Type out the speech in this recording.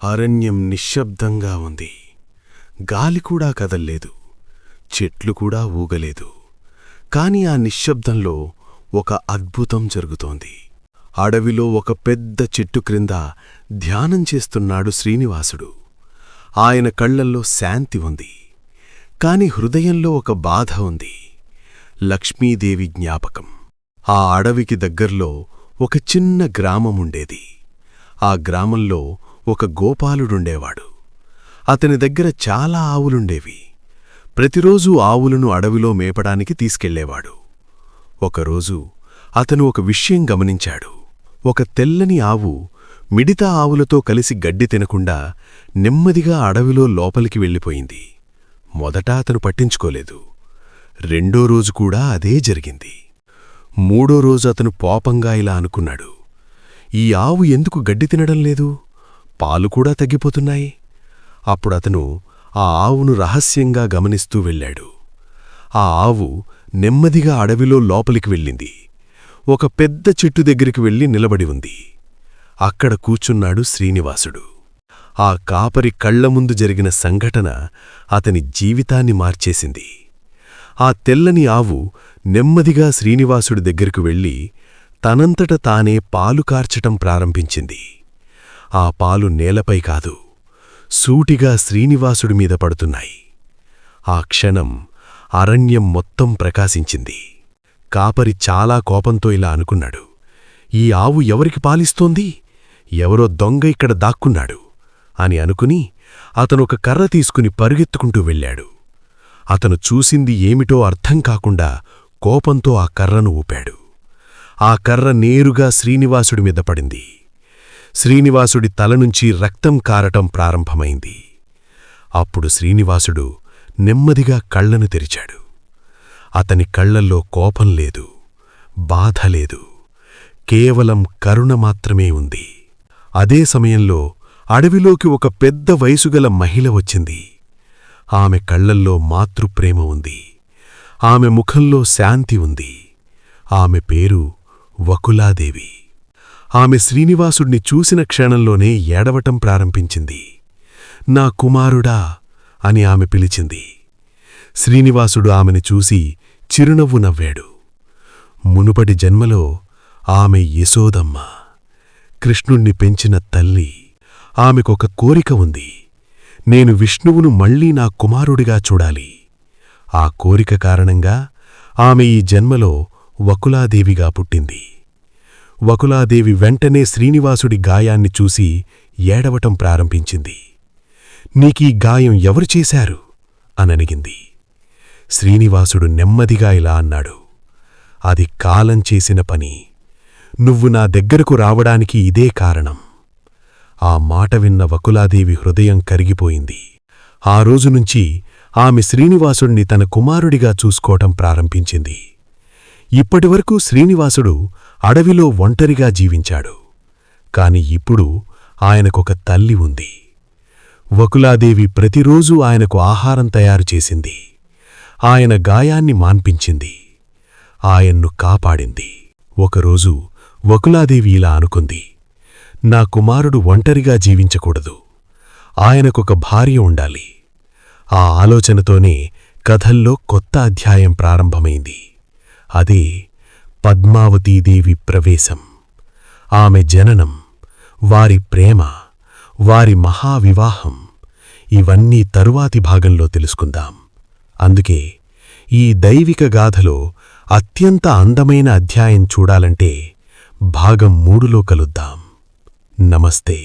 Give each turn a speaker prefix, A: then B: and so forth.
A: అరణ్యం నిశ్శబ్దంగా ఉంది. గాలికూడా కదల్లేదు, చెట్లు కూడా ఊగలేదు. కాని ఆ నిశ్శబ్దంలో ఒక అద్భుతం జరుగుతోంది. అడవిలో ఒక పెద్ద చెట్టు క్రింద ధ్యానం చేస్తున్నాడు శ్రీనివాసుడు. ఆయన కళ్లల్లో శాంతి ఉంది, కాని హృదయంలో ఒక బాధ ఉంది. లక్ష్మీదేవి జ్ఞాపకం. ఆ అడవికి దగ్గర్లో ఒక చిన్న గ్రామముండేది. ఆ గ్రామంలో ఒక గోపాలుడుండేవాడు. అతని దగ్గర చాలా ఆవులుండేవి. ప్రతిరోజూ ఆవులను అడవిలో మేపడానికి తీసుకెళ్లేవాడు. ఒకరోజు అతను ఒక విషయం గమనించాడు. ఒక తెల్లని ఆవు మిగతా ఆవులతో కలిసి గడ్డి తినకుండా నెమ్మదిగా అడవిలో లోపలికి వెళ్ళిపోయింది. మొదట అతను పట్టించుకోలేదు. రెండో రోజు కూడా అదే జరిగింది. మూడో రోజు అతను కోపంగా ఇలా అనుకున్నాడు, ఈ ఆవు ఎందుకు గడ్డి తినడం లేదు? పాలు కూడా తగ్గిపోతున్నాయి. అప్పుడతను ఆ ఆవును రహస్యంగా గమనిస్తూ వెళ్ళాడు. ఆ ఆవు నెమ్మదిగా అడవిలో లోపలికి వెళ్ళింది. ఒక పెద్ద చెట్టు దగ్గరికి వెళ్ళి నిలబడి ఉంది. అక్కడ కూర్చున్నాడు శ్రీనివాసుడు. ఆ కాపరి కళ్లముందు జరిగిన సంఘటన అతని జీవితాన్ని మార్చేసింది. ఆ తెల్లని ఆవు నెమ్మదిగా శ్రీనివాసుడి దగ్గరకు వెళ్ళి తనంతట తానే పాలు కార్చటం ప్రారంభించింది. ఆ పాలు నేలపై కాదు, సూటిగా శ్రీనివాసుడి మీద పడుతున్నాయి. ఆ క్షణం అరణ్యం మొత్తం ప్రకాశించింది. కాపరి చాలా కోపంతో ఇలా అనుకున్నాడు, ఈ ఆవు ఎవరికి పాలిస్తోంది? ఎవరో దొంగ ఇక్కడ దాక్కున్నాడు అని అనుకుని అతనొక కర్ర తీసుకుని పరుగెత్తుకుంటూ వెళ్ళాడు. అతను చూసింది ఏమిటో అర్థం కాకుండా కోపంతో ఆ కర్రను ఊపాడు. ఆ కర్ర నేరుగా శ్రీనివాసుడి మీద పడింది. శ్రీనివాసుడి తలనుంచి రక్తం కారటం ప్రారంభమైంది. అప్పుడు శ్రీనివాసుడు నెమ్మదిగా కళ్లను తెరిచాడు. అతని కళ్లల్లో కోపం లేదు, బాధ లేదు, కేవలం కరుణ మాత్రమే ఉంది. అదే సమయంలో అడవిలోకి ఒక పెద్ద వయసుగల మహిళ వచ్చింది. ఆమె కళ్లల్లో మాతృప్రేమ ఉంది. ఆమె ముఖంలో శాంతి ఉంది. ఆమె పేరు వకులాదేవి. ఆమె శ్రీనివాసుడిని చూసిన క్షణంలోనే ఏడవటం ప్రారంభించింది. నా కుమారుడా అని ఆమె పిలిచింది. శ్రీనివాసుడు ఆమెను చూసి చిరునవ్వు నవ్వాడు. మునుపటి జన్మలో ఆమె యశోదమ్మ, కృష్ణుణ్ణి పెంచిన తల్లి. ఆమెకొక కోరిక ఉంది, నేను విష్ణువును మళ్లీ నా కుమారుడిగా చూడాలి. ఆ కోరిక కారణంగా ఆమె ఈ జన్మలో వకులాదేవిగా పుట్టింది. వకులాదేవి వెంటనే శ్రీనివాసుడి గాయాన్ని చూసి ఏడవటం ప్రారంభించింది. నీకీ గాయం ఎవరు చేశారు అనడిగింది. శ్రీనివాసుడు నెమ్మదిగా ఇలా అన్నాడు, అది కాలం చేసిన పని. నువ్వు నా దగ్గరకు రావడానికి ఇదే కారణం. ఆ మాట విన్న వకులాదేవి హృదయం కరిగిపోయింది. ఆ రోజునుంచి ఆమె శ్రీనివాసుడిని తన కుమారుడిగా చూసుకోవటం ప్రారంభించింది. ఇప్పటివరకు శ్రీనివాసుడు అడవిలో ఒంటరిగా జీవించాడు. కాని ఇప్పుడు ఆయనకొక తల్లి ఉంది. వకులాదేవి ప్రతిరోజూ ఆయనకు ఆహారం తయారుచేసింది. ఆయన గాయాన్ని మాన్పించింది. ఆయన్ను కాపాడింది. ఒకరోజు వకులాదేవి ఇలా అనుకుంది, నా కుమారుడు ఒంటరిగా జీవించకూడదు. ఆయనకొక భార్య ఉండాలి. ఆ ఆలోచనతోనే కథల్లో కొత్త అధ్యాయం ప్రారంభమైంది. అదే పద్మావతీదేవి ప్రవేశం. ఆమె జననం, వారి ప్రేమ, వారి మహావివాహం ఇవన్నీ తరువాతి భాగంలో తెలుసుకుందాం. అందుకే ఈ దైవిక గాథలో అత్యంత అందమైన అధ్యాయం చూడాలంటే భాగం 3లో కలుద్దాం. నమస్తే.